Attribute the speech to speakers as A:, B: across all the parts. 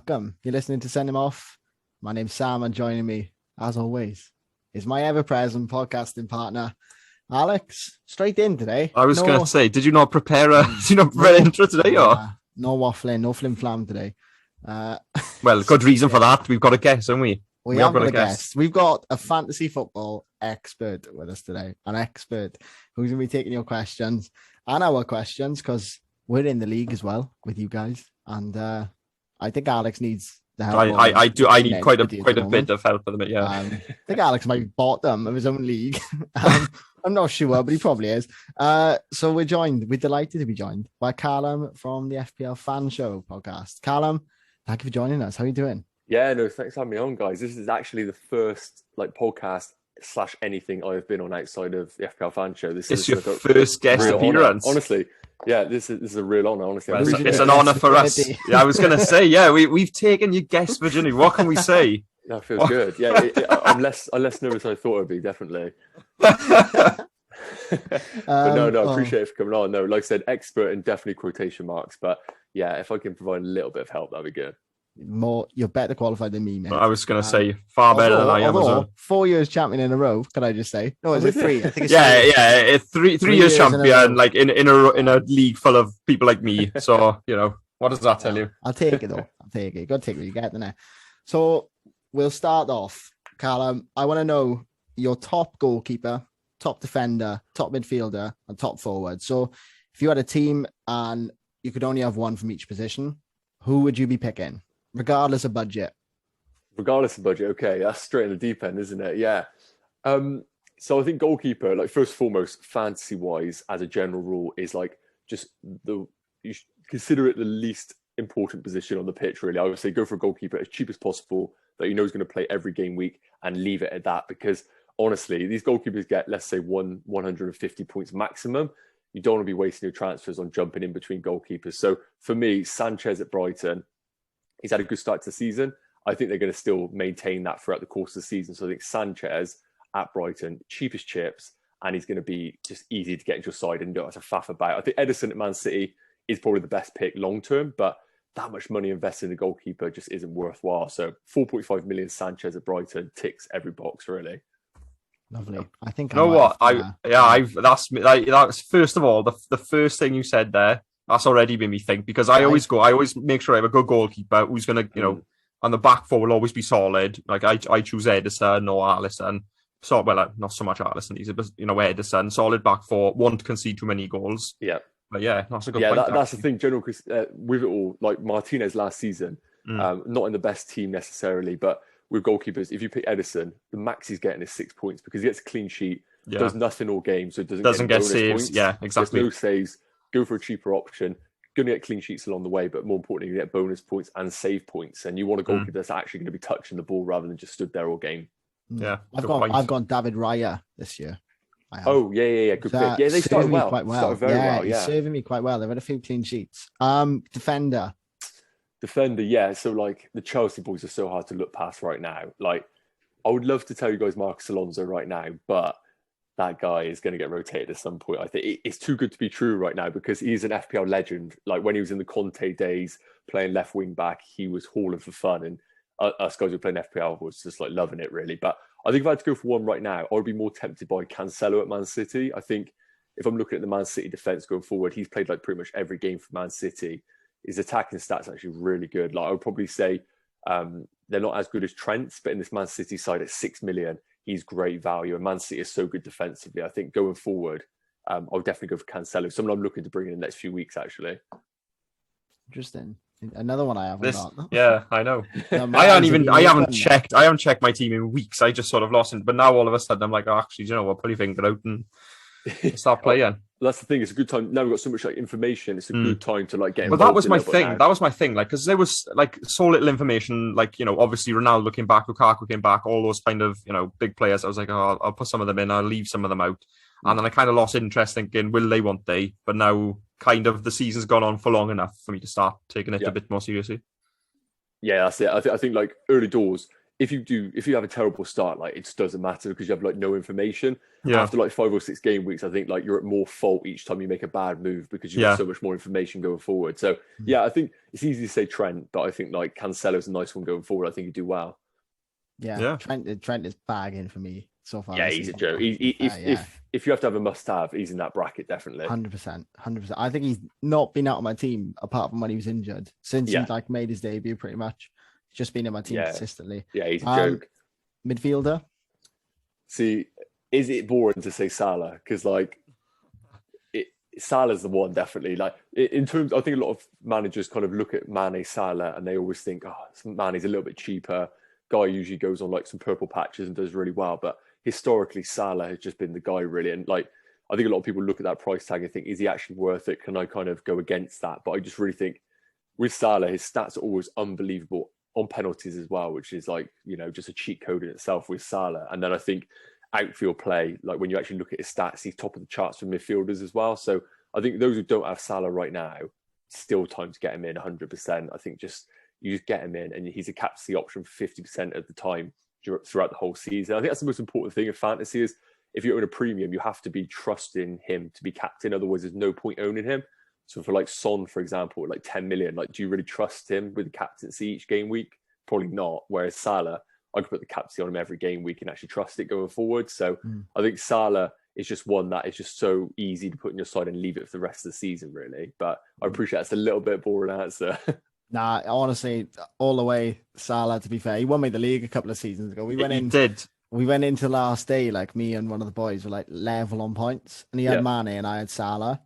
A: welcome. You're listening to Send Him Off. My name's Sam, and joining me, as always, is my ever-present podcasting partner, Alex. Straight in today.
B: I was going to say, did you not prepare an intro today?
A: No waffling, no flim-flam today.
B: Well, good reason for that. We've got a guest, haven't we?
A: We have got a guest. We've got a fantasy football expert with us today. An expert who's going to be taking your questions and our questions, because we're in the league as well with you guys. And I think Alex needs the help.
B: I need quite a bit of help at the minute, yeah.
A: I think Alex might be bottom of his own league. I'm not sure, but he probably is. So we're delighted to be joined by Callum from the FPL Fan Show podcast. Callum, thank you for joining us. How are you doing?
C: Yeah, no, thanks for having me on, guys. This is actually the first podcast / anything I've been on outside of the FPL Fan Show. This is
B: your first guest appearance.
C: Honestly, yeah, this is a real honour. Honestly,
B: it's an honour for us. Yeah, I was going to say, yeah, we've taken your guest virginity. What can we say?
C: That feels good. Yeah, I'm less nervous than I thought I'd be. Definitely. But no, I appreciate it for coming on. No, like I said, expert and definitely quotation marks. But yeah, if I can provide a little bit of help, that'd be good.
A: You're better qualified than me, mate.
B: I was going to say far better than I am. As well.
A: 4 years champion in a row. Can I just say? No, is it 3? I think it's
B: it's three years champion, like in a league full of people like me. So what does that tell you?
A: I'll take it though. I'll take it. You got to take what you get, there. So we'll start off, Callum. I want to know your top goalkeeper, top defender, top midfielder, and top forward. So if you had a team and you could only have one from each position, who would you be picking? Regardless of budget.
C: Okay, that's straight in the deep end, isn't it? Yeah. So I think goalkeeper, like first and foremost, fantasy-wise, as a general rule, is like just you should consider it the least important position on the pitch. Really, I would say go for a goalkeeper as cheap as possible that you know is going to play every game week, and leave it at that. Because honestly, these goalkeepers get, let's say, 150 points maximum. You don't want to be wasting your transfers on jumping in between goalkeepers. So for me, Sanchez at Brighton. He's had a good start to the season. I think they're going to still maintain that throughout the course of the season. So I think Sanchez at Brighton, cheap as chips, and he's going to be just easy to get into your side and don't have to faff about. I think Ederson at Man City is probably the best pick long term, but that much money invested in a goalkeeper just isn't worthwhile. So 4.5 million Sanchez at Brighton ticks every box, really.
A: Lovely. I think
B: that's first of all the first thing you said there. That's already made me think, because I always make sure I have a good goalkeeper who's going to, on the back four will always be solid. Like I choose Ederson or Alisson. So, not so much Alisson. He's Ederson, solid back four, won't concede too many goals.
C: Yeah.
B: But yeah, that's a good point.
C: That's the thing, general, because with it all, like Martinez last season, not in the best team necessarily, but with goalkeepers, if you pick Ederson, the max he's getting is 6 points because he gets a clean sheet, does nothing all game, so it doesn't get saves. Points.
B: Yeah, exactly.
C: There's no saves. Go for a cheaper option. Going to get clean sheets along the way, but more importantly, you get bonus points and save points. And you want a goalkeeper that's actually going to be touching the ball rather than just stood there all game.
B: Yeah,
A: I've gone David Raya this year.
C: Oh yeah, good pick. Yeah, they started well.
A: Quite well.
C: Started very well. Yeah,
A: he's serving me quite well. They've had a few clean sheets. Defender.
C: Yeah. So like the Chelsea boys are so hard to look past right now. Like I would love to tell you guys Marcus Alonso right now, but that guy is going to get rotated at some point. I think it's too good to be true right now because he's an FPL legend. Like when he was in the Conte days playing left wing back, he was hauling for fun. And us guys who are playing FPL was just like loving it really. But I think if I had to go for one right now, I would be more tempted by Cancelo at Man City. I think if I'm looking at the Man City defense going forward, he's played like pretty much every game for Man City. His attacking stats are actually really good. Like I would probably say they're not as good as Trent's, but in this Man City side at 6 million, he's great value, and Man City is so good defensively. I think going forward, I'll definitely go for Cancelo. Someone I'm looking to bring in the next few weeks, actually.
A: Interesting. Another one I haven't got.
B: Yeah, I know. I haven't checked my team in weeks. I just sort of lost it. But now all of a sudden I'm like, actually, you know what? Put your finger out and start playing.
C: That's the thing. It's a good time. Now we've got so much like information. It's a good time to like get
B: involved. Well, that was my thing. That was my thing. Like, because there was like so little information. Like, obviously Ronaldo came back, Lukaku came back, all those kind of big players. I was like, oh, I'll put some of them in. I'll leave some of them out. And then I kind of lost interest, thinking, will they? Won't they? But now, kind of, the season's gone on for long enough for me to start taking it a bit more seriously.
C: Yeah, that's it. I think like early doors, if you have a terrible start, like it just doesn't matter because you have like no information.
B: Yeah.
C: After like 5 or 6 game weeks, I think like you're at more fault each time you make a bad move because you've got so much more information going forward. So yeah, I think it's easy to say Trent, but I think like Cancelo's a nice one going forward. I think he'd do well.
A: Yeah. Trent is bagging for me so far.
C: Yeah, he's a joke. If you have to have a must-have, he's in that bracket definitely.
A: 100%. I think he's not been out of my team apart from when he was injured since he like made his debut. Pretty much, he's just been in my team consistently.
C: Yeah, he's a joke.
A: Midfielder.
C: See, is it boring to say Salah? Because like, Salah's the one definitely. Like in terms, I think a lot of managers kind of look at Mane, Salah, and they always think, oh, Mane's a little bit cheaper. Guy usually goes on like some purple patches and does really well, but historically Salah has just been the guy really. And like, I think a lot of people look at that price tag and think, is he actually worth it? Can I kind of go against that? But I just really think with Salah, his stats are always unbelievable on penalties as well, which is like, you know, just a cheat code in itself with Salah. And then I think outfield play, like when you actually look at his stats, he's top of the charts for midfielders as well. So I think those who don't have Salah right now, still time to get him in 100%. I think you just get him in and he's a captaincy option for 50% of the time throughout the whole season. I think that's the most important thing in fantasy is if you own a premium, you have to be trusting him to be captain. Otherwise, there's no point owning him. So for like Son, for example, like 10 million, like do you really trust him with the captaincy each game week? Probably not. Whereas Salah, I could put the captaincy on him every game week and actually trust it going forward. So I think Salah is just one that is just so easy to put in your side and leave it for the rest of the season, really. But I appreciate that's a little bit boring answer.
A: Nah, honestly, all the way Salah. To be fair, he won me the league a couple of seasons ago. We went into last day, like me and one of the boys were like level on points, and he had Mane and I had Salah,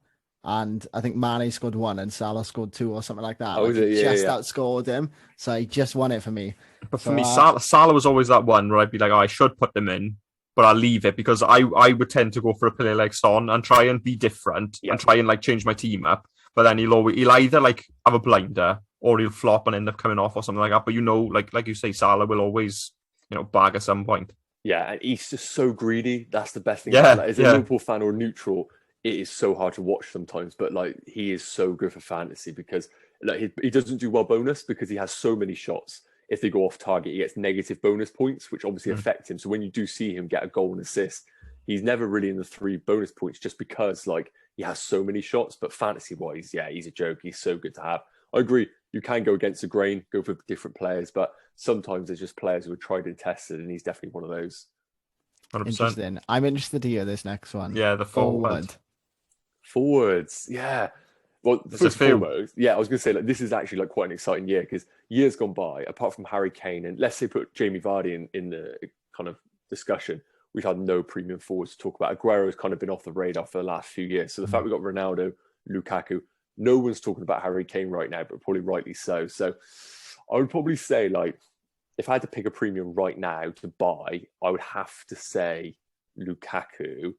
A: and I think Mane scored 1 and Salah scored 2 or something like that.
C: Oh,
A: like he just outscored him, so he just won it for me.
B: But for me, Salah was always that one where I'd be like, oh, I should put them in, but I'll leave it because I would tend to go for a player like Son and try and be different and try and like change my team up. But then he'll either like have a blinder or he'll flop and end up coming off or something like that. But you know, like you say, Salah will always, you know, bag at some point.
C: Yeah, and he's just so greedy. That's the best thing.
B: Yeah,
C: as a Liverpool fan or neutral, it is so hard to watch sometimes. But like, he is so good for fantasy because like he doesn't do well bonus because he has so many shots. If they go off target, he gets negative bonus points, which obviously affect him. So when you do see him get a goal and assist, he's never really in the 3 bonus points just because like he has so many shots. But fantasy wise, yeah, he's a joke. He's so good to have. I agree. You can go against the grain, go for different players, but sometimes there's just players who are tried and tested, and he's definitely one of those.
B: 100%.
A: Interesting. I'm interested to hear this next one.
B: Yeah, the
C: forwards. Yeah. Well, first and foremost, I was going to say like this is actually like quite an exciting year because years gone by, apart from Harry Kane and let's say put Jamie Vardy in the kind of discussion, we've had no premium forwards to talk about. Aguero's kind of been off the radar for the last few years. So the fact we've got Ronaldo, Lukaku, no one's talking about Harry Kane right now, but probably rightly so. So I would probably say, like, if I had to pick a premium right now to buy, I would have to say Lukaku.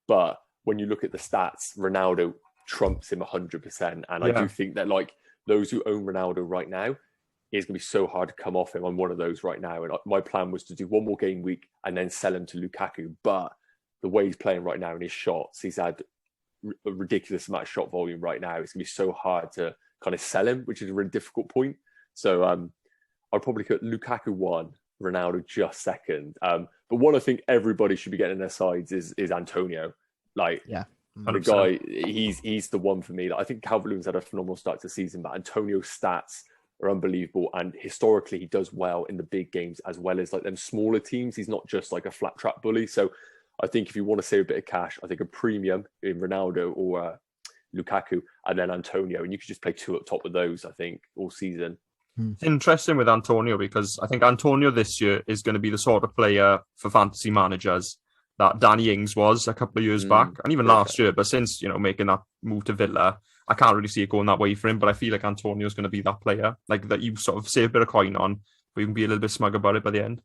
C: But when you look at the stats, Ronaldo trumps him 100%. And I do think that, like, those who own Ronaldo right now, it's going to be so hard to come off him. I'm one of those right now. And my plan was to do one more game week and then sell him to Lukaku. But the way he's playing right now in his shots, he's had a ridiculous amount of shot volume right now. It's gonna be so hard to kind of sell him, which is a really difficult point. So I'd probably put Lukaku 1, Ronaldo just second. But one I think everybody should be getting in their sides is Antonio. Like, the guy, he's the one for me. Like, I think Calvert-Lewin's had a phenomenal start to the season, but Antonio's stats are unbelievable, and historically he does well in the big games as well as like them smaller teams. He's not just like a flat trap bully. So I think if you want to save a bit of cash, I think a premium in Ronaldo or Lukaku and then Antonio, and you could just play 2 up top of those, I think, all season.
B: It's interesting with Antonio because I think Antonio this year is going to be the sort of player for fantasy managers that Danny Ings was a couple of years back and even last year. But since, you know, making that move to Villa, I can't really see it going that way for him. But I feel like Antonio is going to be that player, like that you sort of save a bit of coin on, but you can be a little bit smug about it by the end.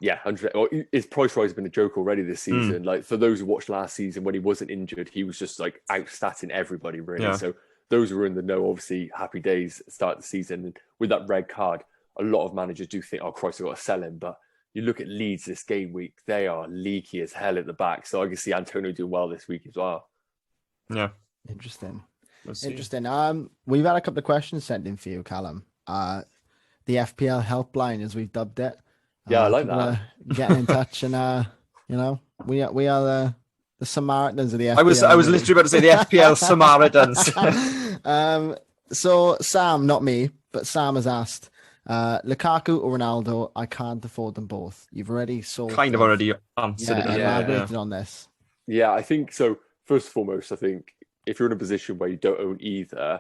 C: Yeah, 100%. Well, his price rise has been a joke already this season. Like, for those who watched last season when he wasn't injured, he was just like outstatting everybody, really. Yeah. So those who were in the know, obviously, happy days at the start of the season. And with that red card, a lot of managers do think, oh, Christ, I've got to sell him. But you look at Leeds this game week, they are leaky as hell at the back. So I can see Antonio doing well this week as well.
B: Yeah.
A: Interesting. We've had a couple of questions sent in for you, Callum. The FPL Helpline, as we've dubbed it.
C: Yeah, I like that.
A: Getting in touch, and we are the Samaritans of the FPL.
B: I was literally about to say the FPL Samaritans.
A: So Sam, not me, but Sam has asked, Lukaku or Ronaldo? I can't afford them both. You've already
B: already answered it.
A: Elaborated on this.
C: Yeah, I think so. First and foremost, I think if you're in a position where you don't own either,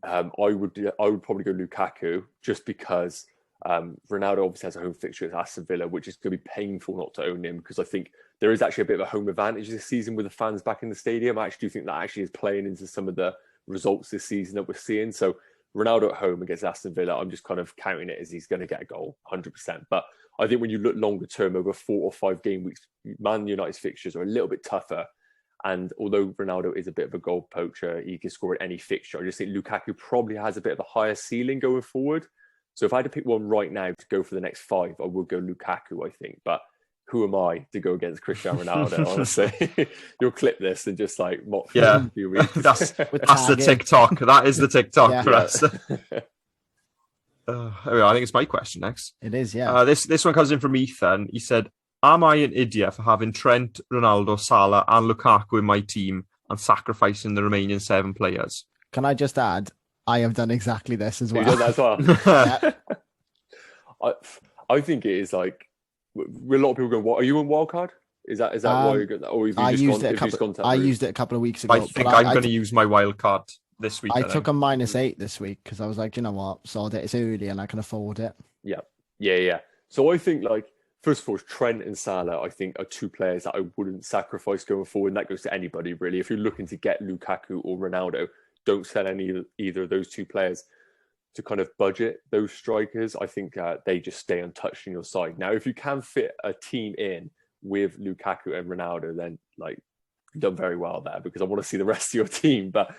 C: I would probably go Lukaku, just because Ronaldo obviously has a home fixture at Aston Villa, which is going to be painful not to own him, because I think there is actually a bit of a home advantage this season with the fans back in the stadium. I actually do think that actually is playing into some of the results this season that we're seeing. So Ronaldo at home against Aston Villa, I'm just kind of counting it as he's going to get a goal, 100%. But I think when you look longer term over 4 or 5 game weeks, Man United's fixtures are a little bit tougher. And although Ronaldo is a bit of a goal poacher, he can score at any fixture. I just think Lukaku probably has a bit of a higher ceiling going forward. So if I had to pick one right now to go for the next 5, I would go Lukaku, I think. But who am I to go against Cristiano Ronaldo, honestly? You'll clip this and just like mock for a few weeks.
B: That's the TikTok. That is the TikTok for us. I think it's my question next.
A: It is, yeah.
B: This one comes in from Ethan. He said, am I an idiot for having Trent, Ronaldo, Salah and Lukaku in my team and sacrificing the remaining 7 players?
A: Can I just add, I have done exactly this as well.
C: You've done that as well? I think it is like, a lot of people go, "What are you in wildcard? Is that why you got that?" Or
A: I used it a couple of weeks ago.
B: I think I'm going to use my wild card this week.
A: I took a -8 this week because I was like, you know what, sod it, it's early and I can afford it.
C: Yeah. So I think, like, first of all, Trent and Salah, I think, are 2 players that I wouldn't sacrifice going forward. And that goes to anybody, really. If you're looking to get Lukaku or Ronaldo, don't sell either of those 2 players to kind of budget those strikers. I think they just stay untouched on your side. Now, if you can fit a team in with Lukaku and Ronaldo, then like you've done very well there, because I want to see the rest of your team. But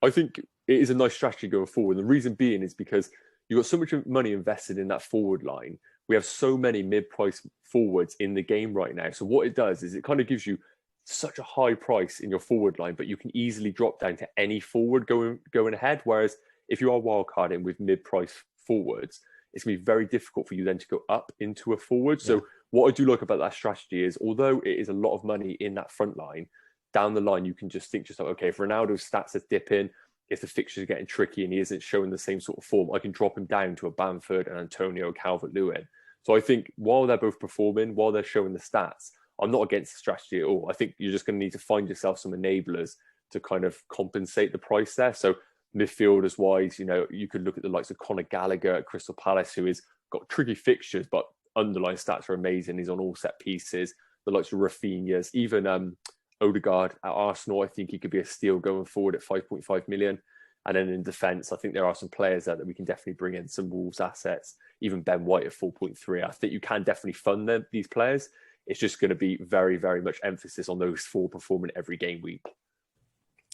C: I think it is a nice strategy going forward. The reason being is because you've got so much money invested in that forward line. We have so many mid-price forwards in the game right now. So what it does is it kind of gives you such a high price in your forward line, but you can easily drop down to any forward going ahead. Whereas if you are wildcarding with mid-price forwards, it's going to be very difficult for you then to go up into a forward. So what I do like about that strategy is, although it is a lot of money in that front line, down the line, you can just think to yourself, okay, if Ronaldo's stats are dipping, if the fixtures are getting tricky and he isn't showing the same sort of form, I can drop him down to a Bamford and Antonio Calvert-Lewin. So I think while they're both performing, while they're showing the stats, I'm not against the strategy at all. I think you're just going to need to find yourself some enablers to kind of compensate the price there. So midfielders wise, you could look at the likes of Conor Gallagher at Crystal Palace, who has got tricky fixtures, but underlying stats are amazing. He's on all set pieces. The likes of Rafinha's, even Odegaard at Arsenal, I think he could be a steal going forward at 5.5 million. And then in defence, I think there are some players there that we can definitely bring in, some Wolves assets, even Ben White at 4.3. I think you can definitely fund these players. It's just going to be very, very much emphasis on those 4 performing every game week.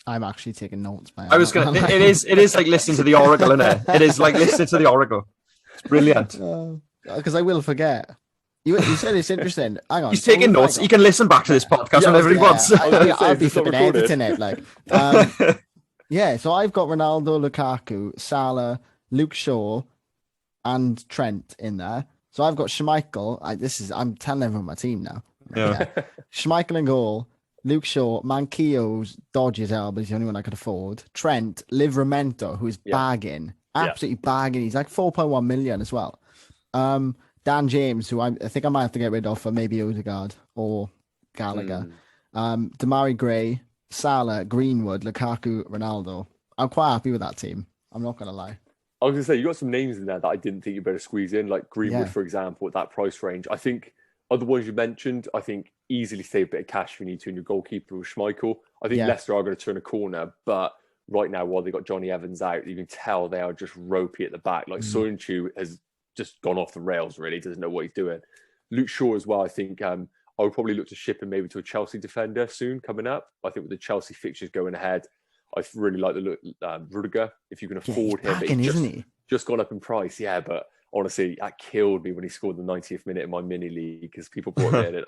A: I'm actually taking notes, man.
B: It is like listening to the Oracle, isn't it? It is like listening to the Oracle. It's brilliant.
A: Because I will forget. You said it's interesting. Hang on.
B: He's taking notes. He can listen back to this podcast whenever he wants.
A: I'll be flipping editing it. So I've got Ronaldo, Lukaku, Salah, Luke Shaw, and Trent in there. So I've got Schmeichel. I'm telling everyone my team now.
B: Yeah.
A: Schmeichel in goal. Luke Shaw, Manquillo's dodges elbow is the only one I could afford. Trent, Livramento, who is bagging, absolutely bagging. He's like 4.1 million as well. Dan James, who I think I might have to get rid of for maybe Odegaard or Gallagher. Damari Gray, Salah, Greenwood, Lukaku, Ronaldo. I'm quite happy with that team. I'm not going to lie.
C: I was going to say, you got some names in there that I didn't think you better squeeze in, like Greenwood, for example, at that price range. I think other ones you mentioned, I think easily save a bit of cash if you need to in your goalkeeper with Schmeichel. I think Leicester are going to turn a corner, but right now, while they've got Johnny Evans out, you can tell they are just ropey at the back. Like Soyuncu has just gone off the rails, really, doesn't know what he's doing. Luke Shaw as well, I think I would probably look to ship him maybe to a Chelsea defender soon coming up. I think with the Chelsea fixtures going ahead, I really like the look Rudiger, if you can afford him.
A: But he's
C: just gone up in price, but honestly, that killed me when he scored the 90th minute in my mini league, because people brought me in and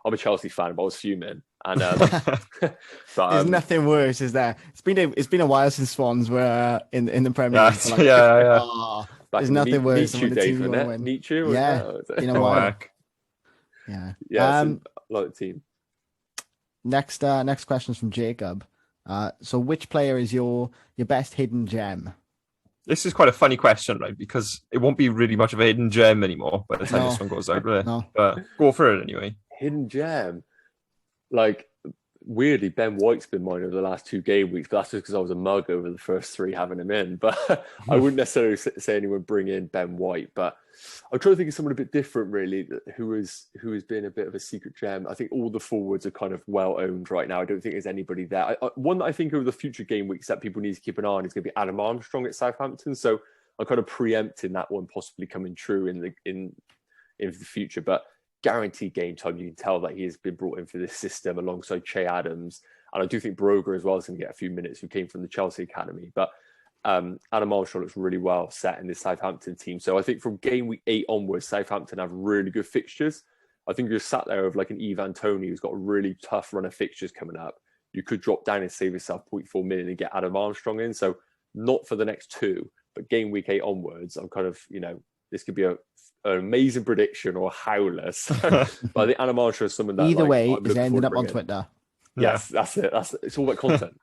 C: I'm a Chelsea fan, but I was fuming. And
A: there's nothing worse, is there? It's been a while since Swans were in the Premier League. There's nothing worse than when the
C: days,
A: team you
C: wasn't
A: want
C: it?
A: to win.
C: Nietzsche, was
A: Yeah,
C: that?
A: in a
B: Oh,
A: while.
B: heck.
A: Yeah.
C: Yeah, I like the team.
A: Next question is from Jacob. So which player is your best hidden gem?
B: This is quite a funny question, right? Because it won't be really much of a hidden gem anymore by the time
A: No.
B: this one goes out, will it?
A: No.
B: But go for it anyway.
C: Hidden gem. Like, weirdly, Ben White's been mine over the last 2 game weeks, but that's just because I was a mug over the first 3 having him in. But I wouldn't necessarily say anyone bring in Ben White. But I'm trying to think of someone a bit different, really, who has been a bit of a secret gem. I think all the forwards are kind of well owned right now. I don't think there's anybody there. One that I think over the future game weeks that people need to keep an eye on is going to be Adam Armstrong at Southampton. So I'm kind of preempting that one possibly coming true in the future. But guaranteed game time, you can tell that he has been brought in for this system alongside Che Adams. And I do think Broger as well is going to get a few minutes, who came from the Chelsea Academy. But Adam Armstrong looks really well set in this Southampton team. So I think from game week 8 onwards, Southampton have really good fixtures. I think you're sat there with like an Ivan Toney who's got a really tough run of fixtures coming up. You could drop down and save yourself 0.4 million and get Adam Armstrong in. So not for the next 2, but game week 8 onwards, I'm kind of, this could be an amazing prediction or a howler. So, but I think Adam Armstrong is someone that
A: Either way,
C: I'm
A: is ending up on
C: in.
A: Twitter.
C: Yes, that's it. It's all about content.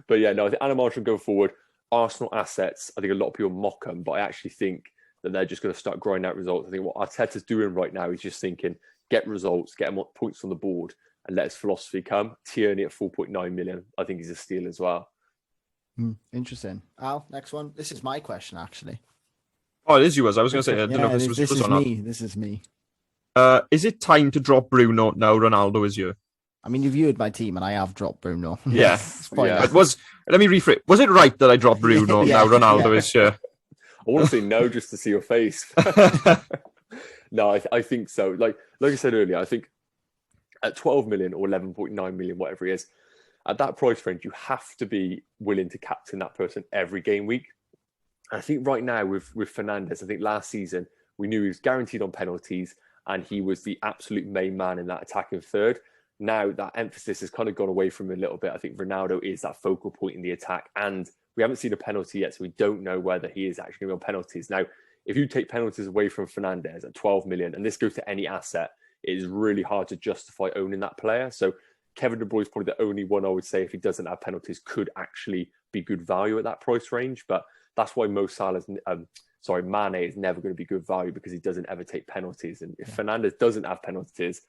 C: But yeah, no, I think Adam Armstrong going forward, Arsenal assets, I think a lot of people mock them, but I actually think that they're just going to start growing out results. I think what Arteta's doing right now is just thinking, get results, get them points on the board, and let his philosophy come. Tierney at 4.9 million, I think he's a steal as well.
A: Interesting. Al, next one. This is my question, actually.
B: Oh, it is yours. I was going to say, I don't know if this was
A: this
B: yours
A: is
B: or not.
A: me. This is me.
B: Is it time to drop Bruno now Ronaldo is here?
A: I mean, you've viewed my team, and I have dropped Bruno.
B: Yeah.
A: Spoiler.
B: Let me rephrase. Was it right that I dropped Bruno now Ronaldo is here?
C: I want to say no just to see your face. No, I think so. Like I said earlier, I think at 12 million or 11.9 million, whatever it is, at that price range, you have to be willing to captain that person every game week. And I think right now with Fernandes, I think last season we knew he was guaranteed on penalties and he was the absolute main man in that attacking third. Now that emphasis has kind of gone away from him a little bit. I think Ronaldo is that focal point in the attack, and we haven't seen a penalty yet, so we don't know whether he is actually going to be on penalties. Now, if you take penalties away from Fernandes at 12 million, and this goes to any asset, it is really hard to justify owning that player. So Kevin De Bruyne is probably the only one I would say, if he doesn't have penalties, could actually be good value at that price range. But that's why Mane is never going to be good value, because he doesn't ever take penalties. And if Fernandes doesn't have penalties,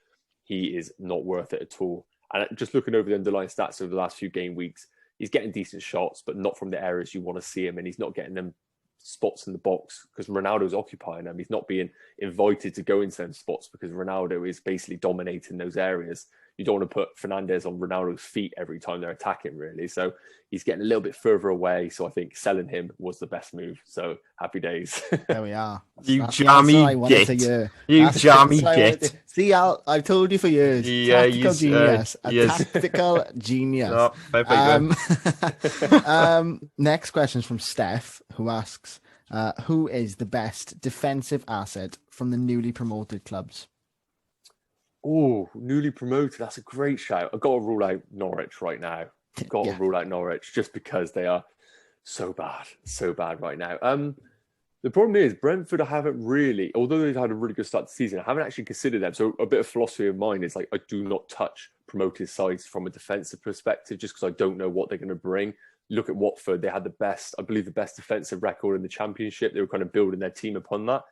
C: he is not worth it at all. And just looking over the underlying stats over the last few game weeks, he's getting decent shots, but not from the areas you want to see him. And he's not getting them spots in the box because Ronaldo's occupying them. He's not being invited to go into them spots because Ronaldo is basically dominating those areas. You don't want to put Fernandes on Ronaldo's feet every time they're attacking, really. So he's getting a little bit further away. So I think selling him was the best move. So happy days.
A: There we are.
B: You jammy git. You jammy git.
A: See, I've told you for years.
B: Yeah,
A: tactical genius. Tactical genius.
B: No,
A: next question is from Steph, who asks, who is the best defensive asset from the newly promoted clubs?
C: Oh, newly promoted. That's a great shout. I've got to rule out Norwich right now. To rule out Norwich just because they are so bad right now. The problem is Brentford, I haven't really, although they've had a really good start to the season, I haven't actually considered them. So a bit of philosophy of mine is like, I do not touch promoted sides from a defensive perspective, just because I don't know what they're going to bring. Look at Watford. They had the best defensive record in the Championship. They were kind of building their team upon that.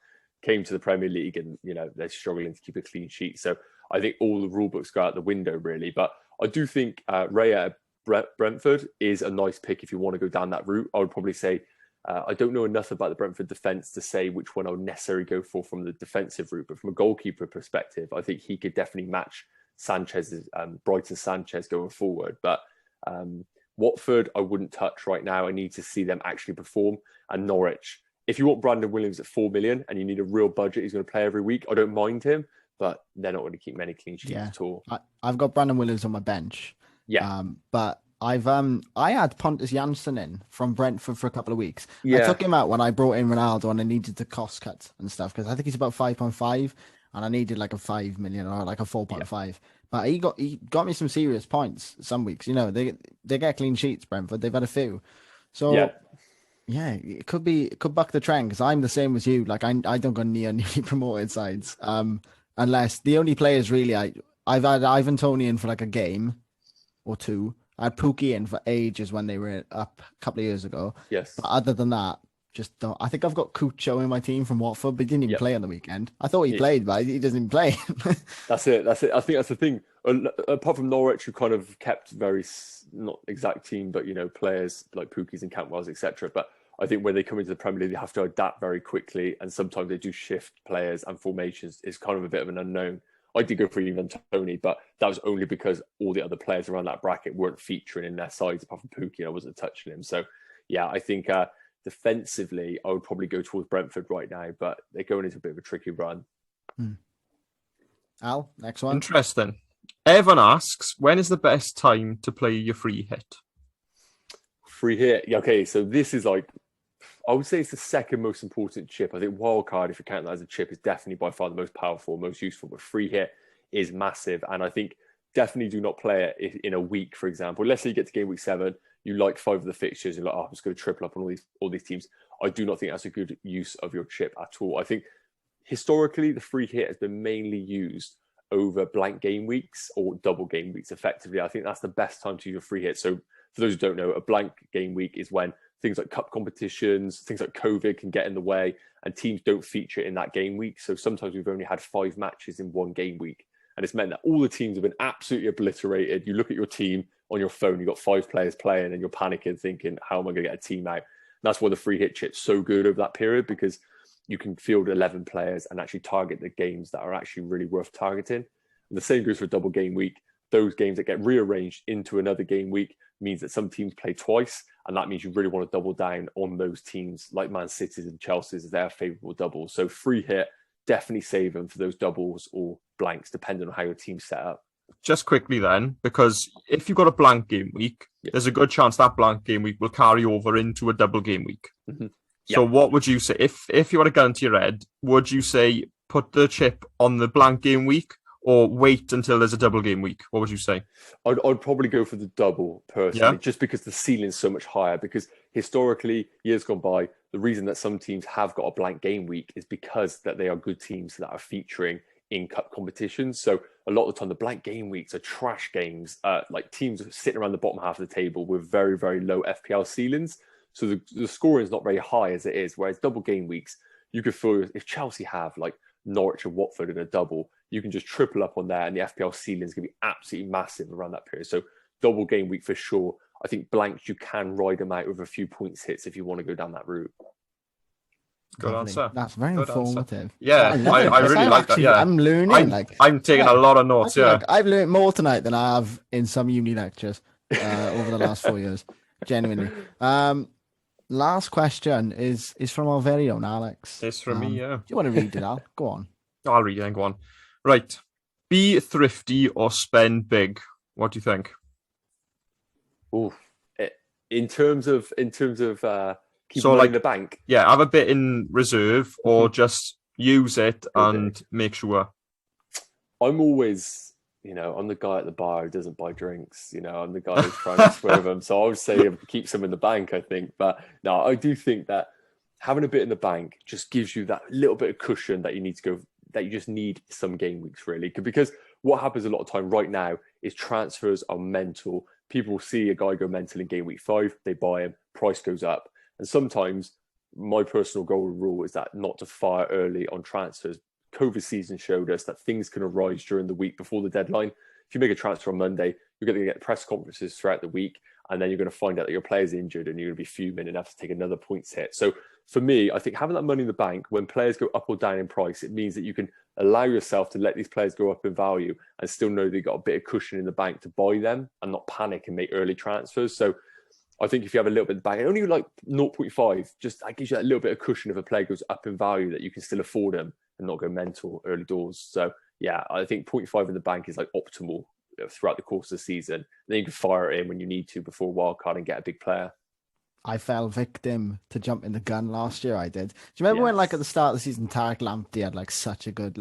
C: Came to the Premier League and, they're struggling to keep a clean sheet. So I think all the rule books go out the window, really. But I do think Raya Brentford is a nice pick if you want to go down that route. I would probably say I don't know enough about the Brentford defence to say which one I would necessarily go for from the defensive route. But from a goalkeeper perspective, I think he could definitely match Sanchez's Brighton Sanchez going forward. But Watford, I wouldn't touch right now. I need to see them actually perform. And Norwich, if you want Brandon Williams at 4 million and you need a real budget, he's going to play every week. I don't mind him, but they're not going to keep many clean sheets at all.
A: I've got Brandon Williams on my bench.
C: Yeah.
A: But I had Pontus Jansson in from Brentford for a couple of weeks.
C: Yeah.
A: I took him out when I brought in Ronaldo and I needed to cost cut and stuff, because I think he's about 5.5 and I needed like a 5 million or like a 4.5. Yeah. But he got me some serious points some weeks. They get clean sheets, Brentford. They've had a few. So Yeah, it could buck the trend because I'm the same as you. Like I don't go near newly promoted sides. Unless the only players really I've had Ivan Toney in for like a game or two. I had Pookie in for ages when they were up a couple of years ago.
C: Yes.
A: But other than that, just don't. I think I've got Cucho in my team from Watford, but he didn't even
C: Yep.
A: play on the weekend. I thought he
C: Yeah.
A: played, but he doesn't even play.
C: That's it. That's it. I think that's the thing. Apart from Norwich, who kind of kept very not exact team, but players like Pookies and Cantwells, etc. But I think when they come into the Premier League, they have to adapt very quickly, and sometimes they do shift players and formations. It's kind of a bit of an unknown. I did go for Ivan Toney, but that was only because all the other players around that bracket weren't featuring in their sides apart from Pookie, and I wasn't touching him. So, yeah, I think defensively, I would probably go towards Brentford right now, but they're going into a bit of a tricky run.
A: Al, next one.
B: Interesting. Evan asks, when is the best time to play your free hit?
C: Free hit. Yeah, okay, so this is like, I would say it's the second most important chip. I think wildcard, if you count that as a chip, is definitely by far the most powerful, most useful, but free hit is massive. And I think definitely do not play it in a week, for example. Let's say you get to game week 7, you like 5 of the fixtures, you're like, I'm just going to triple up on all these teams. I do not think that's a good use of your chip at all. I think historically, the free hit has been mainly used over blank game weeks or double game weeks effectively. I think that's the best time to use your free hit. So for those who don't know, a blank game week is when things like cup competitions, things like COVID can get in the way and teams don't feature in that game week. So sometimes we've only had 5 matches in one game week. And it's meant that all the teams have been absolutely obliterated. You look at your team on your phone, you've got 5 players playing and you're panicking thinking, how am I going to get a team out? And that's why the free hit chip's so good over that period, because you can field 11 players and actually target the games that are actually really worth targeting. And the same goes for a double game week. Those games that get rearranged into another game week means that some teams play twice. And that means you really want to double down on those teams like Man City's and Chelsea's, their favourable doubles. So free hit, definitely save them for those doubles or blanks, depending on how your team's set up.
B: Just quickly then, because if you've got a blank game week, there's a good chance that blank game week will carry over into a double game week.
C: Mm-hmm.
B: So what would you say, if you had a gun to your head, would you say put the chip on the blank game week or wait until there's a double game week? What would you say?
C: I'd probably go for the double personally, just because the ceiling's so much higher. Because historically, years gone by, the reason that some teams have got a blank game week is because that they are good teams that are featuring in cup competitions. So a lot of the time, the blank game weeks are trash games, like teams sitting around the bottom half of the table with very, very low FPL ceilings. So the scoring is not very high as it is. Whereas double game weeks, you could feel if Chelsea have like Norwich and Watford in a double, you can just triple up on that and the FPL ceiling is going to be absolutely massive around that period. So double game week for sure. I think blanks, you can ride them out with a few points hits if you want to go down that route.
B: Good answer.
A: That's very informative.
B: Answer. Yeah, I really like that. Yeah,
A: I'm learning.
B: I'm taking a lot of notes. Yeah,
A: I've learned more tonight than I have in some uni lectures over the last 4 years. Genuinely. Last question is from our very own Alex.
B: It's from me. Yeah.
A: Do you want to read it, Al? Go on.
B: I'll read it. Then go on. Right. Be thrifty or spend big. What do you think?
C: Oh, in terms of keep
B: so
C: money
B: like
C: in the bank.
B: Yeah, have a bit in reserve or just use it and make sure.
C: I'm always, I'm the guy at the bar who doesn't buy drinks. I'm the guy who's trying to swerve them. So I would say keep some in the bank, I think. But no, I do think that having a bit in the bank just gives you that little bit of cushion that you need to go, that you just need some game weeks, really. Because what happens a lot of time right now is transfers are mental. People see a guy go mental in game week 5, they buy him, price goes up. And sometimes my personal golden rule is that not to fire early on transfers. COVID season showed us that things can arise during the week before the deadline. If you make a transfer on Monday, you're going to get press conferences throughout the week, and then you're going to find out that your player's injured and you're going to be fuming and have to take another points hit. So for me, I think having that money in the bank, when players go up or down in price, it means that you can allow yourself to let these players go up in value and still know they've got a bit of cushion in the bank to buy them and not panic and make early transfers. So I think if you have a little bit of the bank, only like 0.5, just that gives you that little bit of cushion if a player goes up in value that you can still afford them and not go mental early doors. So yeah, I think 0.5 in the bank is like optimal throughout the course of the season. And then you can fire it in when you need to before wildcard and get a big player.
A: I fell victim to jumping the gun last year. I did. Do you remember when, like, at the start of the season, Tarek Lamptey had like such a good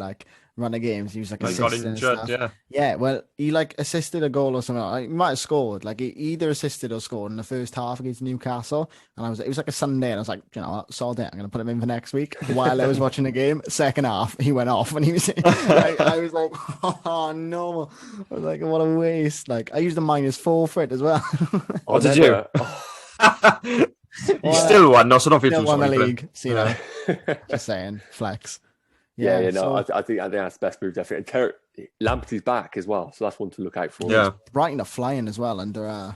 A: run of games. He was like
B: He got
A: assisting and
B: injured,
A: stuff.
B: yeah.
A: Yeah, well, he like assisted a goal or something. Like, he might have scored. Like he either assisted or scored in the first half against Newcastle. And it was like a Sunday, and I was like, you know what, sod it. I'm gonna put him in for next week. While I was watching the game, second half, he went off, and he was. I was like, oh no! I was like, what a waste. Like I used a -4 for it as well.
B: Oh, did you? He still won. No, so don't feel
A: Still
B: too
A: won the
B: sorry for him.
A: league. So, you know, just saying, flex.
C: No,
A: so,
C: I think that's the best move definitely. And Lamptey's back as well, so that's one to look out for.
B: Yeah.
A: Brighton are flying as well under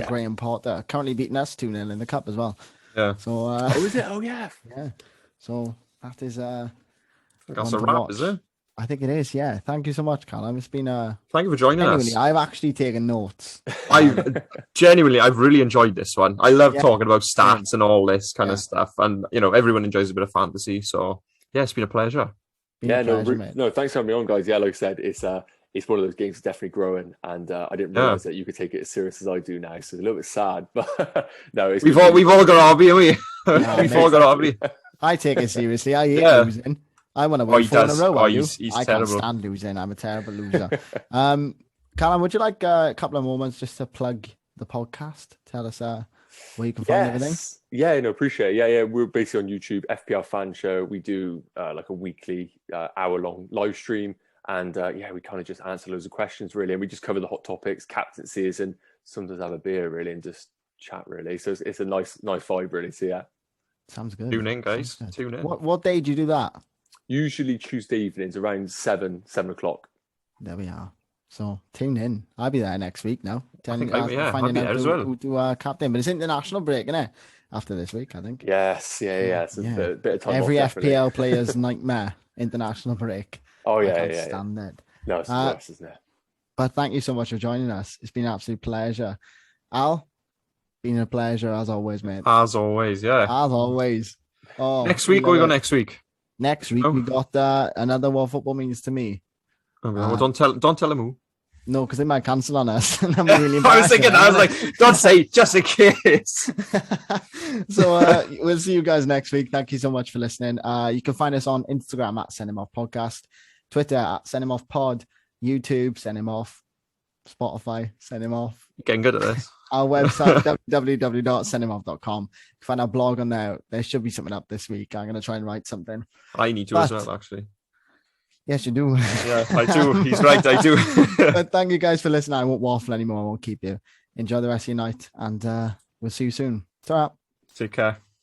A: Graham Potter, currently beating us 2-0 in the cup as well.
B: Yeah.
A: So
C: oh, is it? Oh, yeah.
A: Yeah. So that is
B: That's a wrap, is it?
A: I think it is. Yeah. Thank you so much, Callum. It's been
B: Thank you for joining us.
A: I've actually taken notes.
B: I've really enjoyed this one. I love talking about stats and all this kind of stuff, and you know, everyone enjoys a bit of fantasy. So yeah, it's been a pleasure.
C: No, thanks for having me on, guys. Yeah, like I said, it's one of those games that's definitely growing, and I didn't realize that you could take it as serious as I do now. So it's a little bit sad, but no, we've
B: all got a hobby, haven't we? We've all got a hobby.
A: I take it seriously. I hate losing. I want to win 4 in a row.
B: He's
A: I
B: terrible.
A: can't stand losing. I'm a terrible loser. Callum, would you like a couple of moments just to plug the podcast? Tell us where you can find everything.
C: Yeah, no, appreciate it. Yeah. We're basically on YouTube, FPL Fan Show. We do like a weekly hour-long live stream. And we kind of just answer loads of questions, really. And we just cover the hot topics, captaincies, and sometimes have a beer, really, and just chat, really. So it's a nice vibe, really. So, yeah.
A: Sounds good.
B: Tune in, guys. Tune in.
A: What day do you do that?
C: Usually Tuesday evenings around 7 o'clock.
A: There we are. So tune in. I'll be there next week now.
B: I'll be there as well.
A: Who do captain, but it's international break, isn't it? After this week, I think.
C: Yes, yeah. It's a bit of time.
A: Every
C: off,
A: FPL player's nightmare. International break.
C: Oh yeah,
A: I can't stand it.
C: No, it's the best, isn't it?
A: But thank you so much for joining us. It's been an absolute pleasure. Al, been a pleasure as always, mate.
B: As always, yeah.
A: As always. Oh,
B: next week, what we got next week?
A: Next week we got another What Football Means to Me.
B: Okay, well, don't tell them who.
A: No, because they might cancel on us. And I'm really
B: I was thinking, I was like, don't say, just in case.
A: So we'll see you guys next week. Thank you so much for listening. You can find us on Instagram at Send Him Off Podcast, Twitter at Send Him Off Pod, YouTube Send Him Off, Spotify Send Him Off.
B: You're getting good at this.
A: Our website www.sendhimoff.com. You can find our blog on there. There should be something up this week. I'm going to try and write something.
B: I need to as well, actually.
A: Yes, you do.
B: Yeah, I do. He's right, I do.
A: But thank you guys for listening. I won't waffle anymore. I won't keep you. Enjoy the rest of your night, and we'll see you soon. Ta-ra.
B: Take care.